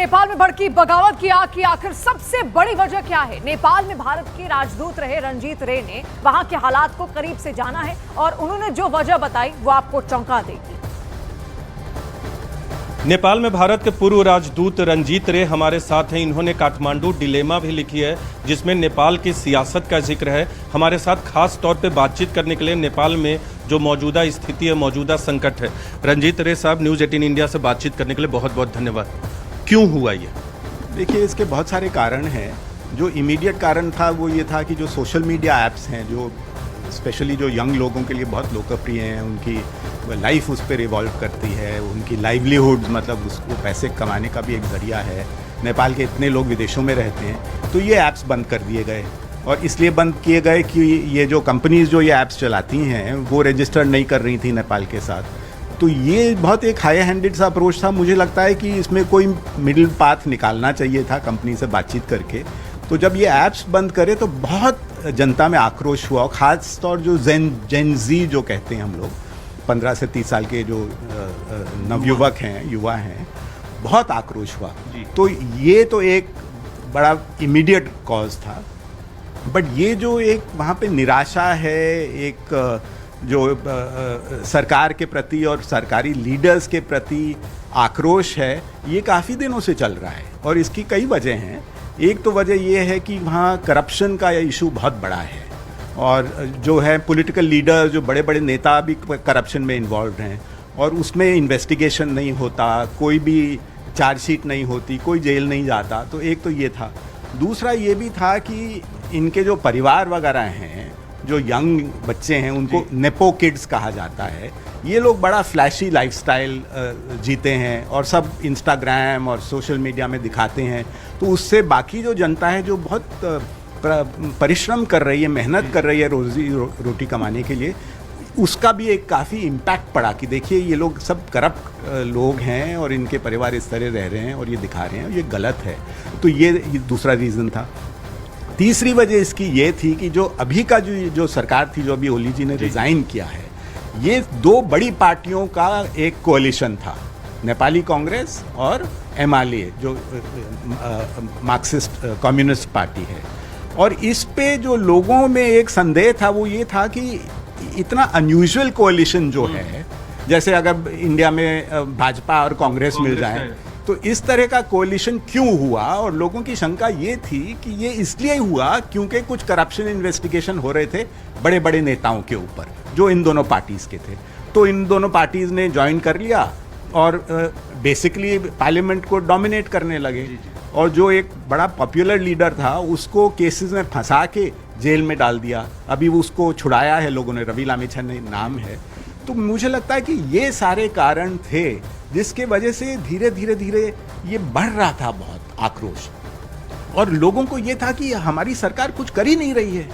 नेपाल में भड़की बगावत की आग की आखिर सबसे बड़ी वजह क्या है? नेपाल में भारत के राजदूत रहे रंजीत रे ने वहां के हालात को करीब से जाना है और उन्होंने जो वजह बताई वो आपको चौंका देगी। नेपाल में भारत के पूर्व राजदूत रंजीत रे हमारे साथ हैं। इन्होंने काठमांडू डिलेमा भी लिखी है जिसमें नेपाल की सियासत का जिक्र है। हमारे साथ खास तौर पे बातचीत करने के लिए नेपाल में जो मौजूदा स्थिति है, मौजूदा संकट है, रंजीत रे साहब, न्यूज़ 18 इंडिया से बातचीत करने के लिए बहुत बहुत धन्यवाद। क्यों हुआ ये? देखिए, इसके बहुत सारे कारण हैं। जो इमीडिएट कारण था वो ये था कि जो सोशल मीडिया ऐप्स हैं, जो स्पेशली जो यंग लोगों के लिए बहुत लोकप्रिय हैं, उनकी लाइफ उस पर रिवॉल्व करती है, उनकी लाइवलीहुड्स, मतलब उसको पैसे कमाने का भी एक ज़रिया है। नेपाल के इतने लोग विदेशों में रहते हैं, तो ये ऐप्स बंद कर दिए गए। और इसलिए बंद किए गए कि ये जो कंपनीज जो ये ऐप्स चलाती हैं वो रजिस्टर्ड नहीं कर रही थी नेपाल के साथ। तो ये बहुत एक हाई हैंडेड सा अप्रोच था। मुझे लगता है कि इसमें कोई मिडिल पाथ निकालना चाहिए था कंपनी से बातचीत करके। तो जब ये ऐप्स बंद करे तो बहुत जनता में आक्रोश हुआ, और ख़ास तौर जो जेन जी जो कहते हैं हम लोग, 15 से 30 साल के जो नवयुवक हैं, युवा हैं, बहुत आक्रोश हुआ। तो ये तो एक बड़ा इमीडिएट कॉज था। बट ये जो एक वहाँ पे निराशा है, एक जो सरकार के प्रति और सरकारी लीडर्स के प्रति आक्रोश है, ये काफ़ी दिनों से चल रहा है। और इसकी कई वजह हैं। एक तो वजह ये है कि वहाँ करप्शन का इशू बहुत बड़ा है, और जो है पॉलिटिकल लीडर, जो बड़े बड़े नेता भी करप्शन में इन्वॉल्व हैं, और उसमें इन्वेस्टिगेशन नहीं होता, कोई भी चार्जशीट नहीं होती, कोई जेल नहीं जाता। तो एक तो ये था। दूसरा ये भी था कि इनके जो परिवार वगैरह हैं, जो यंग बच्चे हैं, उनको नेपो किड्स कहा जाता है। ये लोग बड़ा फ्लैशी लाइफस्टाइल जीते हैं और सब इंस्टाग्राम और सोशल मीडिया में दिखाते हैं। तो उससे बाकी जो जनता है, जो बहुत परिश्रम कर रही है, मेहनत कर रही है रोजी रोटी कमाने के लिए, उसका भी एक काफ़ी इम्पैक्ट पड़ा कि देखिए ये लोग सब करप्ट लोग हैं और इनके परिवार इस तरह रह रहे हैं और ये दिखा रहे हैं, ये गलत है। तो ये दूसरा रीज़न था। तीसरी वजह इसकी ये थी कि जो अभी का जो सरकार थी, जो अभी ओली जी ने रिज़ाइन किया है, ये दो बड़ी पार्टियों का एक कोalition था, नेपाली कांग्रेस और एमआलए जो मार्क्सिस्ट कम्युनिस्ट पार्टी है। और इस पे जो लोगों में एक संदेह था वो ये था कि इतना अनयूजुअल कोalition जो है, जैसे अगर इंडिया में भाजपा और कांग्रेस मिल जाए, तो इस तरह का कोalition क्यों हुआ। और लोगों की शंका ये थी कि ये इसलिए हुआ क्योंकि कुछ करप्शन इन्वेस्टिगेशन हो रहे थे बड़े बड़े नेताओं के ऊपर, जो इन दोनों पार्टीज़ के थे। तो इन दोनों पार्टीज़ ने ज्वाइन कर लिया और बेसिकली पार्लियामेंट को डोमिनेट करने लगे। और जो एक बड़ा पॉपुलर लीडर था, उसको केसेस में फंसा के जेल में डाल दिया। अभी उसको छुड़ाया है लोगों ने, रवि लामिछन नाम है। तो मुझे लगता है कि ये सारे कारण थे जिसके वजह से धीरे धीरे ये बढ़ रहा था बहुत आक्रोश। और लोगों को ये था कि हमारी सरकार कुछ कर ही नहीं रही है।